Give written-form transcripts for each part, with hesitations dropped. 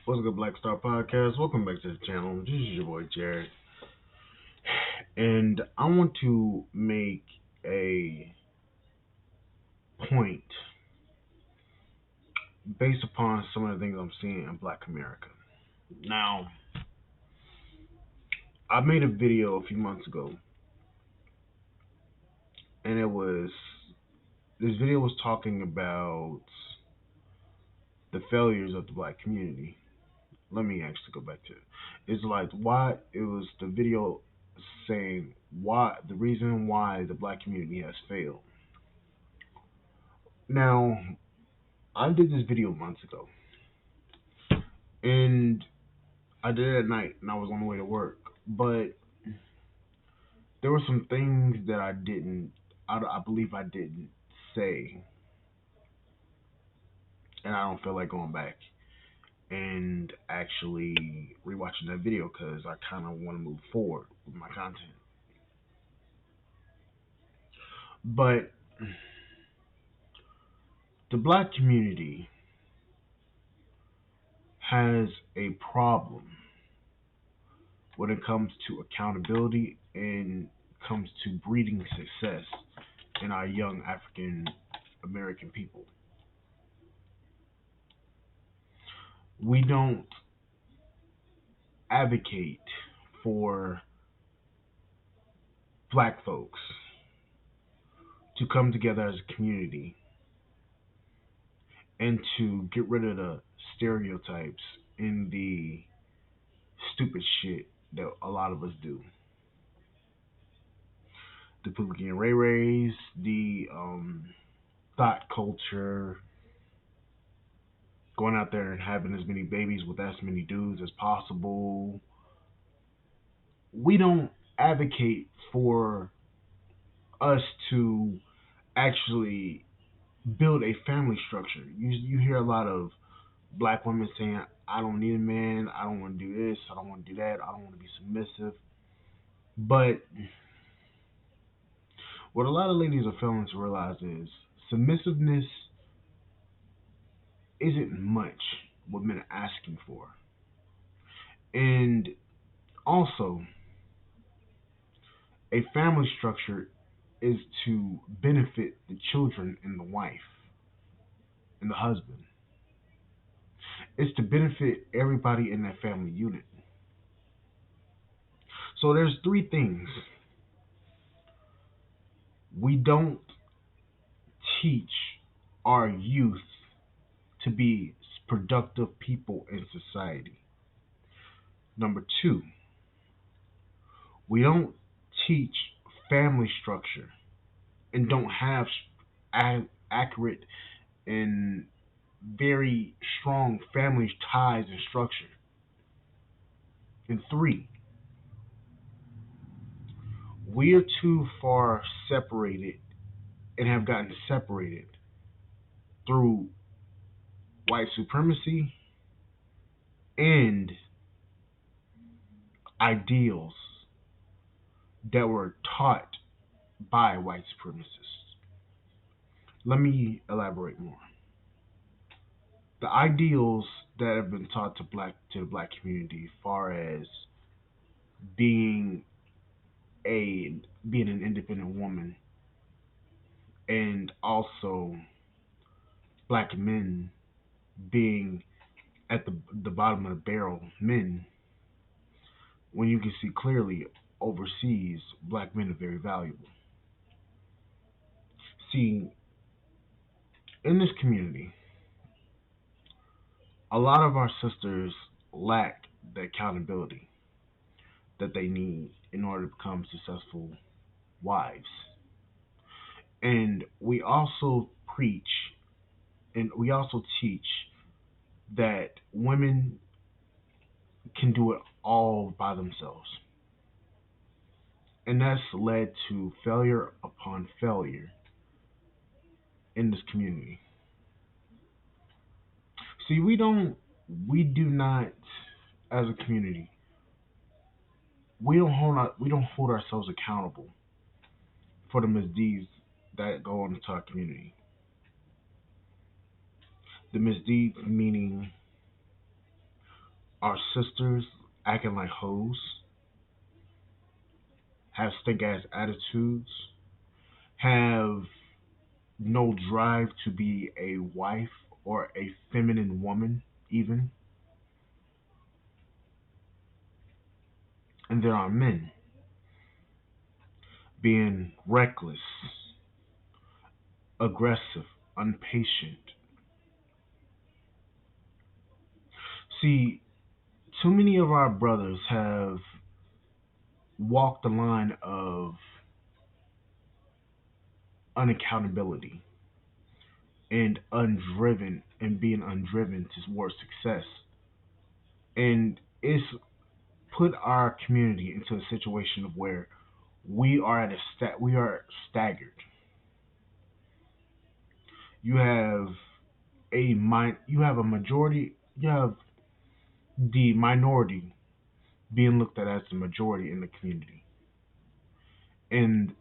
What's good, Black Star Podcast? Welcome back to the channel. This is your boy Jared, and I want to make a point based upon some of the things I'm seeing in Black America. Now, I made a video a few months ago, and this video was talking about the failures of the Black community. Let me actually go back to it. It's like why it was the video saying why the reason why the Black community has failed. Now, I did this video months ago, and I did it at night, and I was on the way to work. But there were some things that I believe I didn't say, and I don't feel like going back and actually rewatching that video because I kind of want to move forward with my content. But the Black community has a problem when it comes to accountability and comes to breeding success in our young African American people. We don't advocate for Black folks to come together as a community and to get rid of the stereotypes and the stupid shit that a lot of us do. The Pookie and Ray Rays, the thought culture, going out there and having as many babies with as many dudes as possible. We don't advocate for us to actually build a family structure. You hear a lot of Black women saying, I don't need a man, I don't want to do this, I don't want to do that, I don't want to be submissive. But what a lot of ladies are failing to realize is submissiveness isn't much what men are asking for. And also, a family structure is to benefit the children and the wife and the husband. It's to benefit everybody in that family unit. So there's three things. We don't teach our youth to be productive people in society. Number two, we don't teach family structure and don't have accurate and very strong family ties and structure. And three, we are too far separated and have gotten separated through white supremacy and ideals that were taught by white supremacists. Let me elaborate more. The ideals that have been taught to the Black community, as far as being being an independent woman, and also Black men being at the bottom of the barrel men, when you can see clearly overseas Black men are very valuable. See, in this community, a lot of our sisters lack the accountability that they need in order to become successful wives. And we also preach and we also teach that women can do it all by themselves. And that's led to failure upon failure in this community. See, we do not, as a community, we don't hold ourselves accountable for the misdeeds that go on into our community. The misdeeds meaning our sisters acting like hoes, have stink ass attitudes, have no drive to be a wife or a feminine woman, even. And there are men being reckless, aggressive, impatient. See, too many of our brothers have walked the line of unaccountability and undriven and being undriven towards success. And it's put our community into a situation of where we are staggered. You have you have a majority, you have the minority being looked at as the majority in the community, and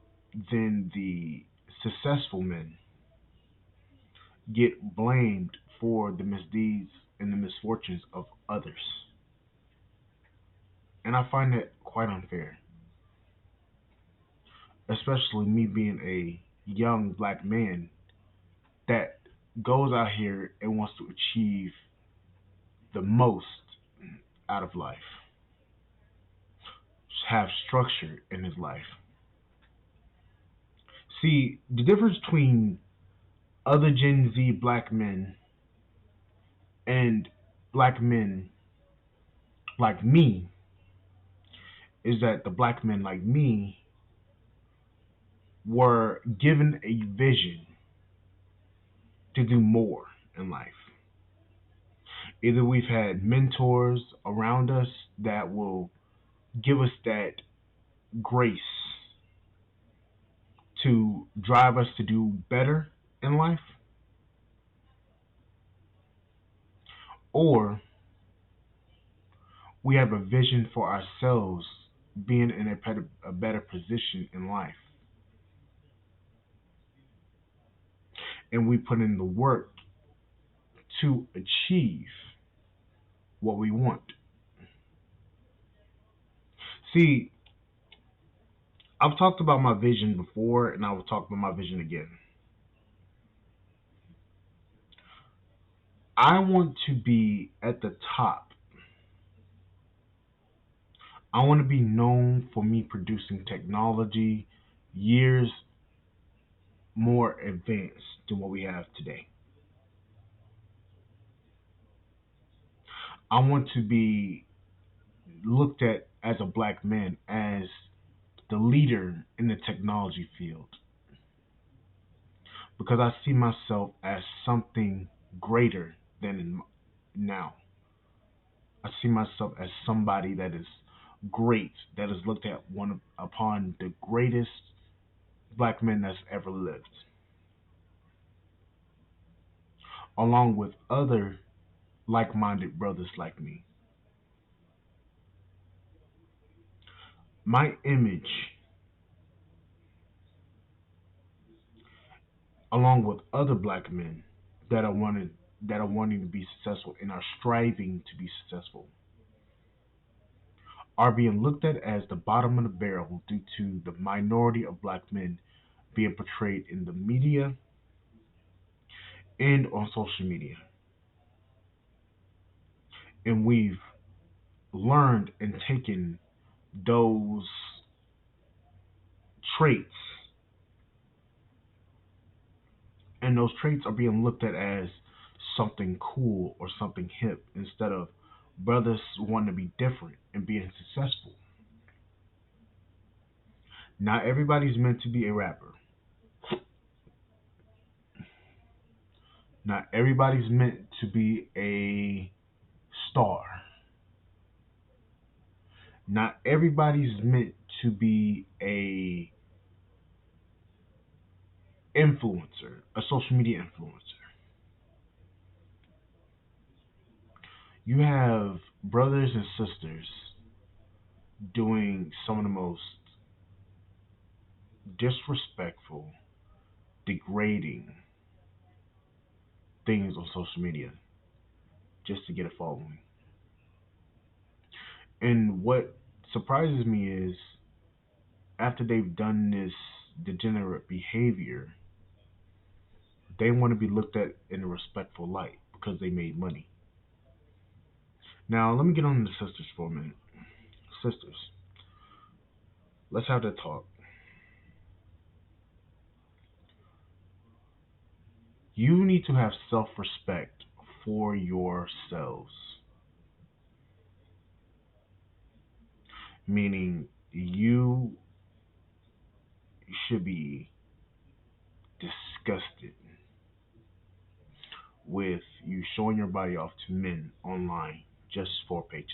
then the successful men get blamed for the misdeeds and the misfortunes of others. And I find that quite unfair, especially me being a young black man that goes out here and wants to achieve the most out of life, have structure in his life. See, the difference between other Gen Z black men and black men like me is that the black men like me were given a vision to do more in life. Either we've had mentors around us that will give us that grace to drive us to do better in life, or we have a vision for ourselves being in a better position in life. And we put in the work to achieve what we want. See, I've talked about my vision before, and I will talk about my vision again. I want to be at the top. I want to be known for me producing technology years more advanced than what we have today. I want to be looked at as a black man as the leader in the technology field because I see myself as something greater than now. I see myself as somebody that is great, that is looked at one upon the greatest black men that's ever lived, along with other like-minded brothers like me. My image, along with other black men that are wanting to be successful and are striving to be successful, are being looked at as the bottom of the barrel due to the minority of black men being portrayed in the media and on social media. And we've learned and taken those traits, and those traits are being looked at as something cool or something hip instead of brothers wanting to be different and being successful. Not everybody's meant to be a rapper. Not everybody's meant to be a star. Not everybody's meant to be a influencer, a social media influencer. You have brothers and sisters doing some of the most disrespectful, degrading things on social media just to get a following. And what surprises me is after they've done this degenerate behavior, they want to be looked at in a respectful light because they made money. Now, let me get on the sisters for a minute. Sisters, let's have that talk. You need to have self respect for yourselves, meaning you should be disgusted with you showing your body off to men online just for a paycheck.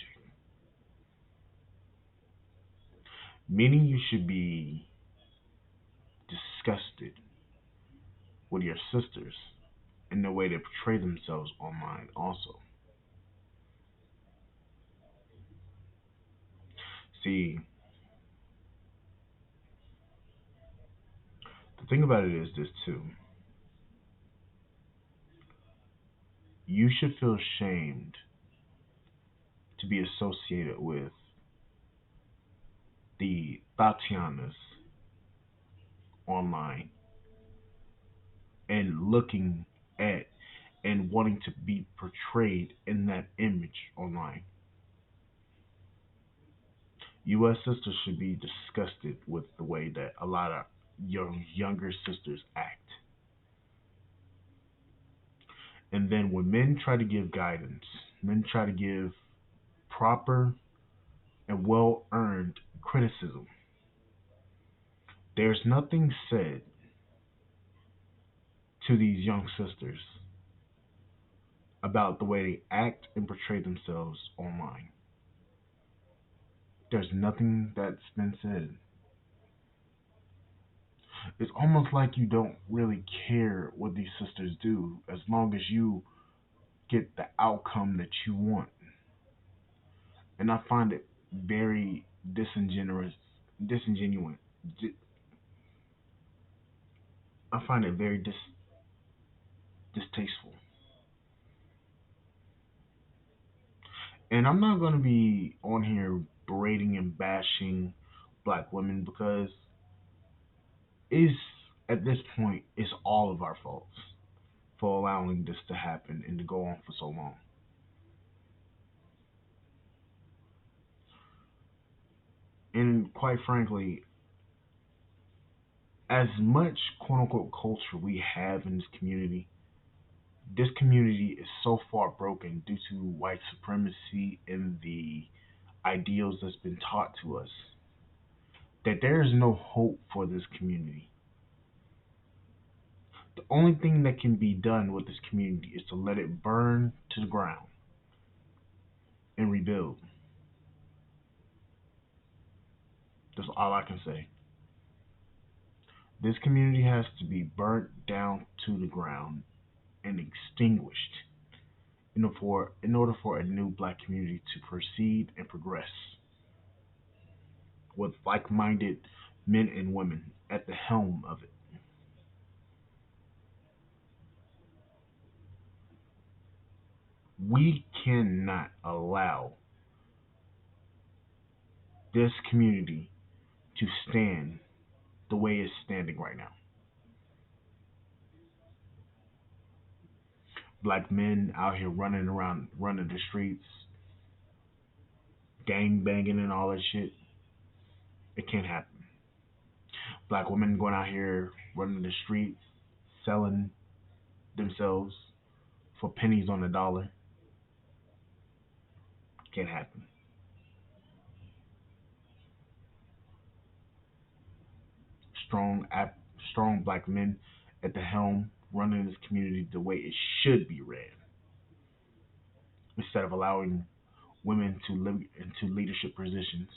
Meaning you should be disgusted with your sisters and the way they portray themselves online also. See, the thing about it is this too. You should feel shamed to be associated with the Tatianas online and looking at and wanting to be portrayed in that image online. US sisters should be disgusted with the way that a lot of your younger sisters act. And then when men try to give guidance, men try to give proper and well earned criticism, there's nothing said to these young sisters about the way they act and portray themselves online. There's nothing that's been said. It's almost like you don't really care what these sisters do as long as you get the outcome that you want. And I find it very disingenuous. I find it very distasteful. And I'm not going to be on here berating and bashing black women because is at this point it's all of our faults for allowing this to happen and to go on for so long. And quite frankly, as much quote unquote culture we have in this community is so far broken due to white supremacy and the ideals that's been taught to us that there is no hope for this community. The only thing that can be done with this community is to let it burn to the ground and rebuild. That's all I can say. This community has to be burnt down to the ground and extinguished in order for a new black community to proceed and progress with like minded men and women at the helm of it. We cannot allow this community to stand the way it's standing right now. Black men out here running around, running the streets, gang banging and all that shit. It can't happen. Black women going out here running the streets, selling themselves for pennies on the dollar. Can't happen. Strong, strong black men at the helm, running this community the way it should be ran, instead of allowing women to live into leadership positions.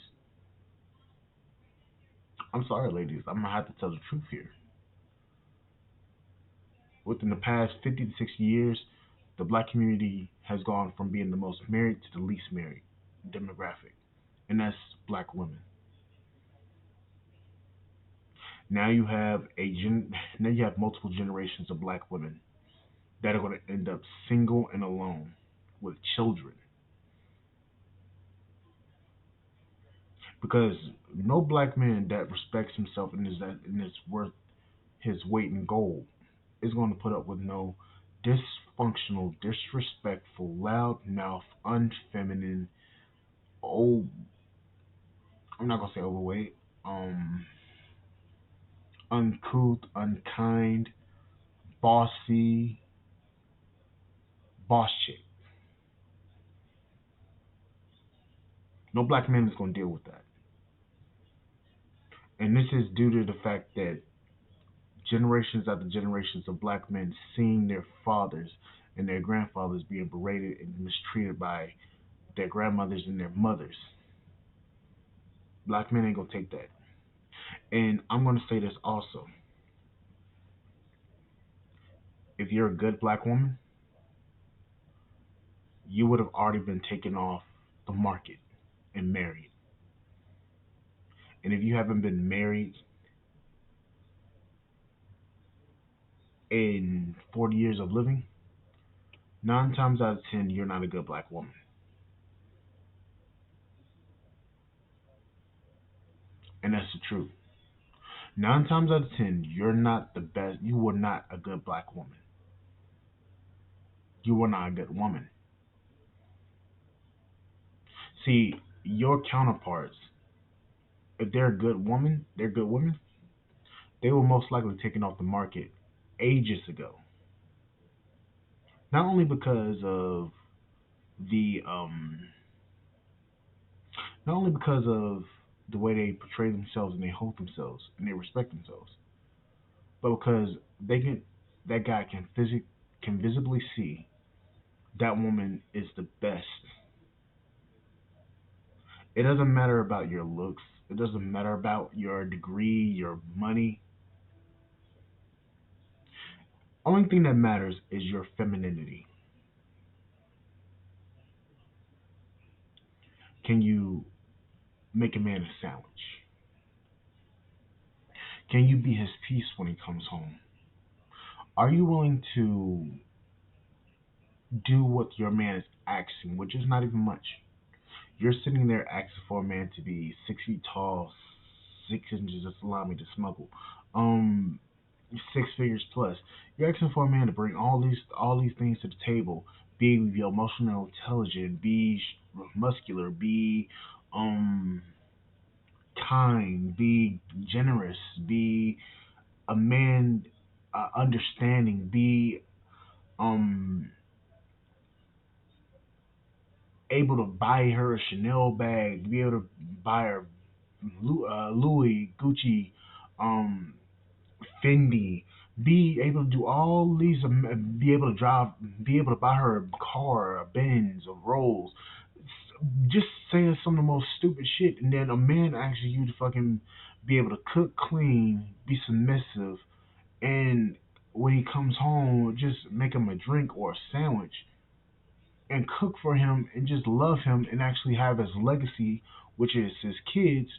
I'm sorry, ladies. I'm gonna have to tell the truth here. Within the past 50 to 60 years, the black community has gone from being the most married to the least married demographic, and that's black women. Now you have now you have multiple generations of black women that are going to end up single and alone with children. because no black man that respects himself and is worth his weight in gold is going to put up with no dysfunctional, disrespectful, loudmouth, unfeminine, old. I'm not gonna say overweight, um, uncouth, unkind, bossy, boss chick. No black man is gonna deal with that, and this is due to the fact that generations after generations of black men seeing their fathers and their grandfathers being berated and mistreated by their grandmothers and their mothers. Black men ain't gonna take that. And I'm gonna say this also. If you're a good black woman, you would have already been taken off the market and married. And if you haven't been married in 40 years of living, 9 times out of 10, you're not a good black woman. And that's the truth. 9 times out of 10, you're not the best. You were not a good black woman. You were not a good woman. See, your counterparts, if they're a good woman, they're good women, they were most likely taken off the market ages ago. Not only because of the not only because of the way they portray themselves and they hold themselves and they respect themselves, but because they can that guy can visibly see that woman is the best. It doesn't matter about your looks. It doesn't matter about your degree, your money. Only thing that matters is your femininity. Can you make a man a sandwich? Can you be his peace when he comes home? Are you willing to do what your man is asking, which is not even much? You're sitting there asking for a man to be 6 feet tall, 6 inches of salami to smuggle, um, 6 figures plus. You're asking for a man to bring all these things to the table. Be emotional, intelligent, be muscular, be um kind, be generous, be a man understanding, be um able to buy her a Chanel bag, be able to buy her Louis, Gucci, um, Fendi, be able to do all these, be able to drive, be able to buy her a car, a Benz, a Rolls, just saying some of the most stupid shit, and then a man asks you to fucking be able to cook, clean, be submissive, and when he comes home, just make him a drink or a sandwich and cook for him and just love him and actually have his legacy, which is his kids.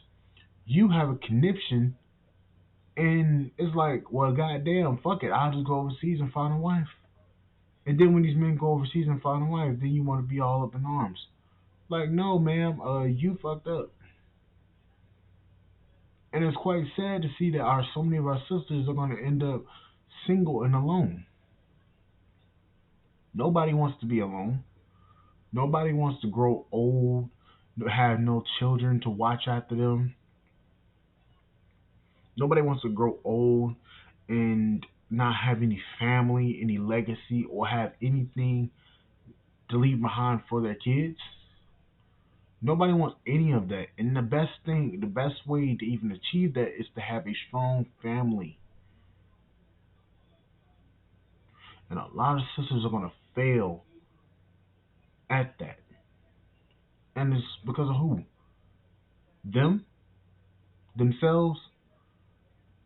You have a conniption, and it's like, well, goddamn, fuck it, I'll just go overseas and find a wife. And then when these men go overseas and find a wife, then you want to be all up in arms. Like, no, ma'am, you fucked up. And it's quite sad to see that so many of our sisters are going to end up single and alone. Nobody wants to be alone. Nobody wants to grow old, have no children to watch after them. Nobody wants to grow old and not have any family, any legacy, or have anything to leave behind for their kids. Nobody wants any of that. And the best way to even achieve that is to have a strong family. And a lot of sisters are going to fail at that. And it's because of who? Them, themselves,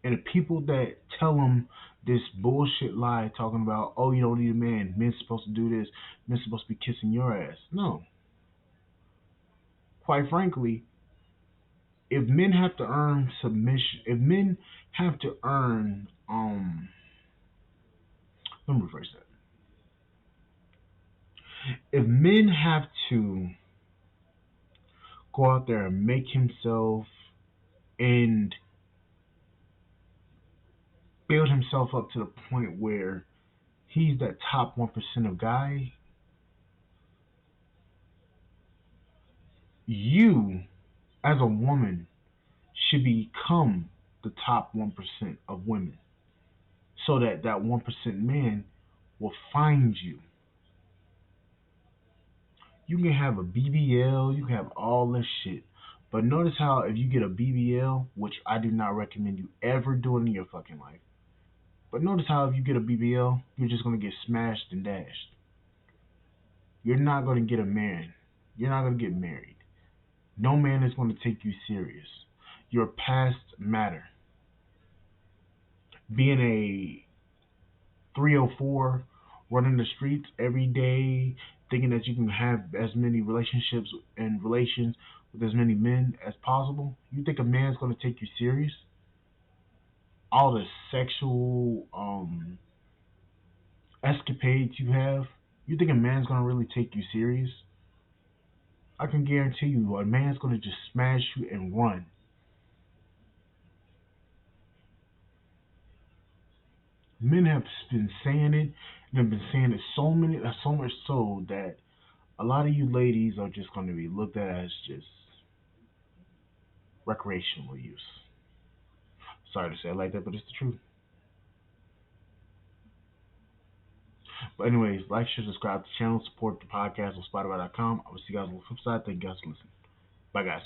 and the people that tell them this bullshit lie talking about, oh, you don't need a man, men's supposed to do this, men's supposed to be kissing your ass. No. Quite frankly, if men have to earn submission, if men have to earn, let me rephrase that. If men have to go out there and make himself and build himself up to the point where he's that top 1% of guy, you, as a woman, should become the top 1% of women so that that 1% man will find you. You can have a BBL, you can have all this shit. But notice how if you get a BBL, which I do not recommend you ever doing in your fucking life, but notice how if you get a BBL, you're just going to get smashed and dashed. You're not going to get a man. You're not going to get married. No man is going to take you serious. Your past matter. Being a 304 running the streets every day, thinking that you can have as many relationships and relations with as many men as possible. You think a man's going to take you serious? All the sexual escapades you have, you think a man's going to really take you serious? I can guarantee you a man's going to just smash you and run. Men have been saying it, and have been saying it so much so that a lot of you ladies are just going to be looked at as just recreational use. Sorry to say it like that, but it's the truth. But anyways, like, share, subscribe to the channel, support the podcast on Spotify.com. I will see you guys on the flip side. Thank you guys for listening. Bye, guys.